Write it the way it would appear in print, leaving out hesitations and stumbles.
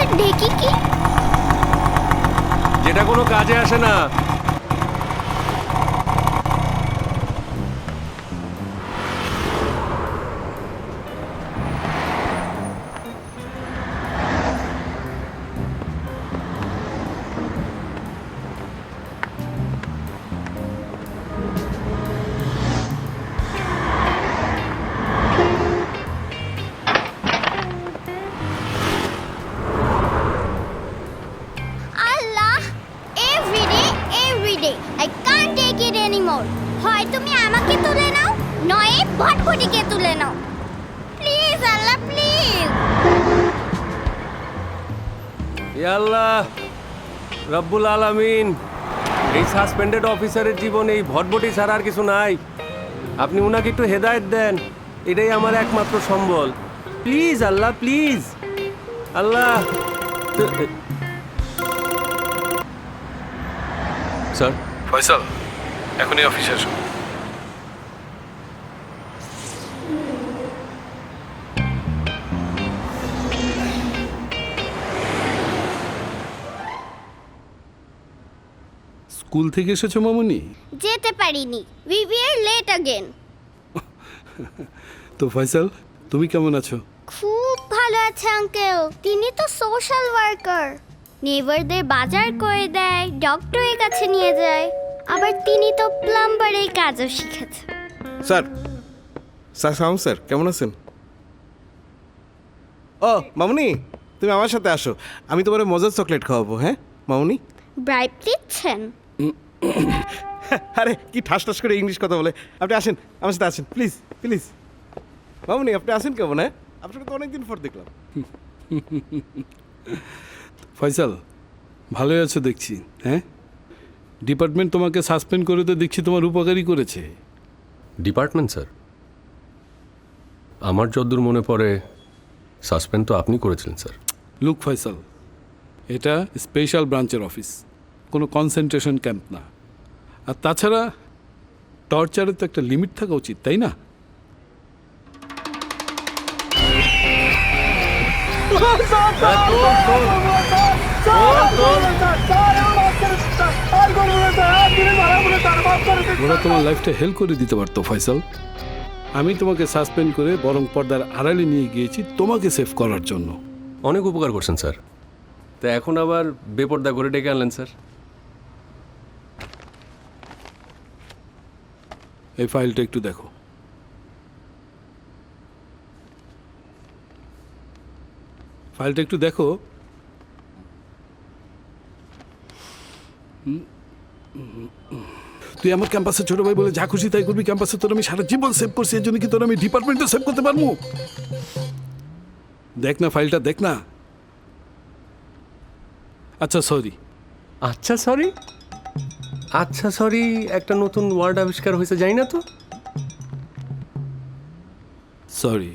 আচ্ছা ঢেকি কি? যেটা কোনো কাজে আসে না। Allah, everyday I can't take it anymore. হয় তুমি আমাকে তুলে নাও, নয় ভটভটিকে তুলে নাও। Please Allah, please. ইয়া আল্লাহ রব্বুল আলামিন, এই সাসপেন্ডেড অফিসারের জীবনে এই ভটভটি ছাড়া আর কিছু নাই। আপনি উনাকে একটু হেদায়েত দেন, এটাই আমার একমাত্র সম্বল। Please Allah, please Allah. Sir, Faisal, এখনই অফিসে আসো। স্কুল থেকে এসেছো মামুনি? যেতে পারিনি, উই ওয়্যার লেট अगेन। তো ফয়সাল, তুমি কেমন আছো? খুব ভালো আছে আঙ্কেল। তিনি তো সোশ্যাল ওয়ার্কার, নেবারদের বাজার করে দেয়, ডক্টরের কাছে নিয়ে যায়। আবার তিনি তো প্লাম্বারের কাজও শিখেছে। স্যার, সালাম স্যার, কেমন আছেন? ও মামুনি, তুমি আমার সাথে আসো, আমি তোমার মজার চকলেট খাওয়াবো। হ্যাঁ মামুনি? ব্রাইব দিচ্ছেন? আরে কি ঠাস ঠাস করে ইংলিশ কথা বলে। আপনি আসেন, আমার সাথে আসেন প্লিজ প্লিজ। মামুনি আপনি আসেন কেমন? হ্যাঁ, আপনাকে তো অনেকদিন পর দেখলাম। ফয়সাল, ভালোই আছো দেখছি। হ্যাঁ, ডিপার্টমেন্ট তোমাকে সাসপেন্ড করে তো দেখছি তোমার উপকারই করেছে। Department sir? আমার যতদূর মনে পড়ে সাসপেন্ড তো আপনি করেছিলেন স্যার। লুক ফয়সাল, এটা স্পেশাল ব্রাঞ্চের অফিস, কোনো কনসেন্ট্রেশন ক্যাম্প না। আর তাছাড়া টর্চারের তো একটা লিমিট থাকা উচিত, তাই না? ওরা তোমার লাইফটা হেল্প করে দিতে পারতো ফয়সাল। আমি তোমাকে সাসপেন্ড করে বরং পর্দার আড়ালে নিয়ে গিয়েছি তোমাকে সেভ করার জন্য। অনেক উপকার করছেন স্যার। তা এখন আবার বেপর্দা করে ডেকে আনলেন স্যার? এই ফাইলটা একটু দেখো। ফাইলটা একটু দেখো। তুই আমার ক্যাম্পাসে ছোট ভাই বলে যা খুশি তাই করবি। ক্যাম্পাসে তোর আমি সারা জীবন সেভ করছি, এর জন্য কি তোর আমি ডিপার্টমেন্টে সেভ করতে পারবো? দেখ না ফাইলটা, দেখ না। আচ্ছা সরি। আচ্ছা সরি? আচ্ছা সরি একটা নতুন ওয়ার্ড আবিষ্কার হয়েছে, যাই না তো। সরি।